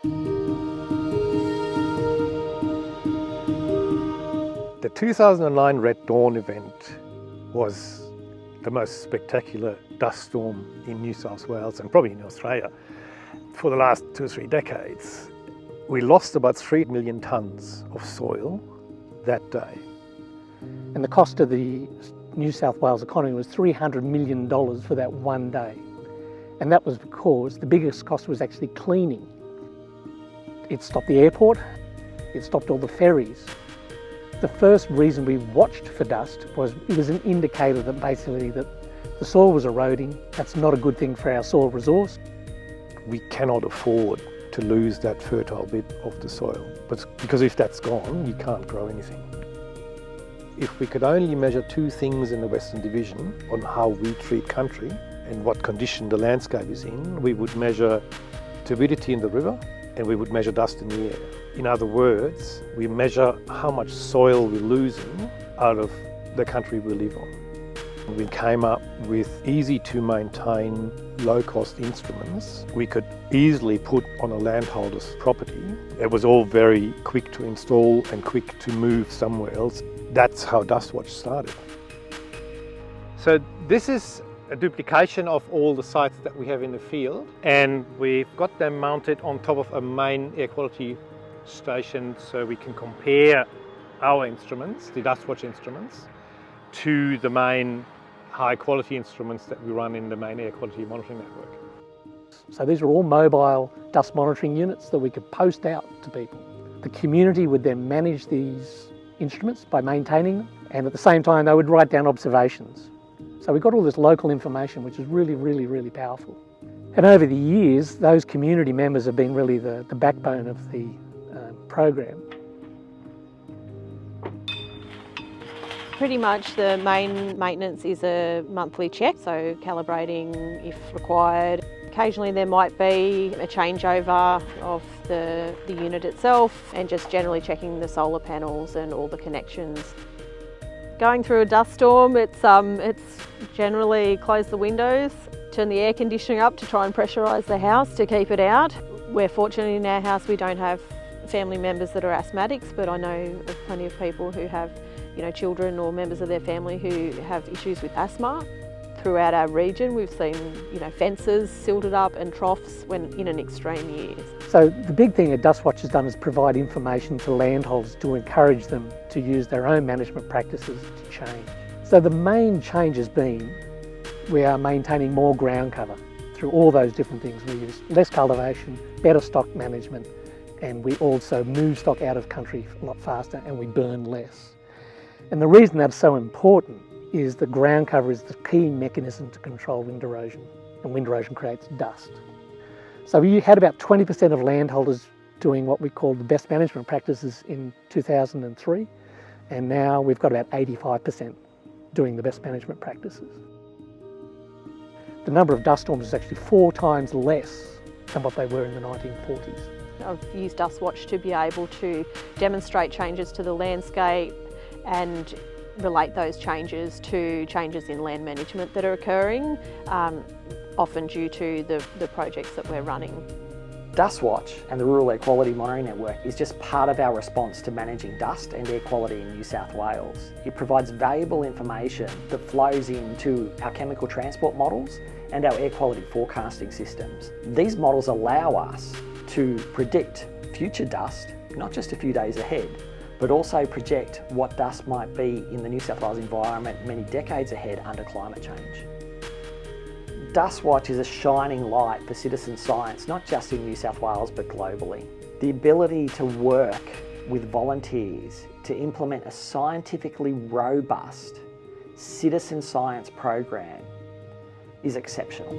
The 2009 Red Dawn event was the most spectacular dust storm in New South Wales and probably in Australia for the last 2 or 3 decades. We lost about 3 million tonnes of soil that day. And the cost of the New South Wales economy was $300 million for that one day. And that was because the biggest cost was actually cleaning. It stopped the airport, it stopped all the ferries. The first reason we watched for dust was it was an indicator that basically that the soil was eroding. That's not a good thing for our soil resource. We cannot afford to lose that fertile bit of the soil, because if that's gone, you can't grow anything. If we could only measure 2 things in the Western Division on how we treat country and what condition the landscape is in, we would measure turbidity in the river and we would measure dust in the air. In other words, we measure how much soil we're losing out of the country we live on. We came up with easy to maintain, low cost instruments we could easily put on a landholder's property. It was all very quick to install and quick to move somewhere else. That's how DustWatch started. So this is a duplication of all the sites that we have in the field, and we've got them mounted on top of a main air quality station so we can compare our instruments, the DustWatch instruments, to the main high quality instruments that we run in the main air quality monitoring network. So these are all mobile dust monitoring units that we could post out to people. The community would then manage these instruments by maintaining them, and at the same time they would write down observations. So we got all this local information, which is really, really, really powerful. And over the years, those community members have been really the backbone of the program. Pretty much the main maintenance is a monthly check, so calibrating if required. Occasionally there might be a changeover of the unit itself and just generally checking the solar panels and all the connections. Going through a dust storm, it's generally close the windows, turn the air conditioning up to try and pressurise the house to keep it out. We're fortunate in our house we don't have family members that are asthmatics, but I know of plenty of people who have children or members of their family who have issues with asthma. Throughout our region we've seen fences silted up and troughs when in an extreme year. So the big thing that DustWatch has done is provide information to landholders to encourage them to use their own management practices to change. So the main change has been we are maintaining more ground cover through all those different things. We use less cultivation, better stock management, and we also move stock out of country a lot faster and we burn less. And the reason that's so important is the ground cover is the key mechanism to control wind erosion, and wind erosion creates dust. So we had about 20% of landholders doing what we call the best management practices in 2003, and now we've got about 85% doing the best management practices. The number of dust storms is actually 4 times less than what they were in the 1940s. I've used DustWatch to be able to demonstrate changes to the landscape and relate those changes to changes in land management that are occurring, often due to the projects that we're running. DustWatch and the Rural Air Quality Monitoring Network is just part of our response to managing dust and air quality in New South Wales. It provides valuable information that flows into our chemical transport models and our air quality forecasting systems. These models allow us to predict future dust, not just a few days ahead, but also project what dust might be in the New South Wales environment many decades ahead under climate change. DustWatch is a shining light for citizen science, not just in New South Wales, but globally. The ability to work with volunteers to implement a scientifically robust citizen science program is exceptional.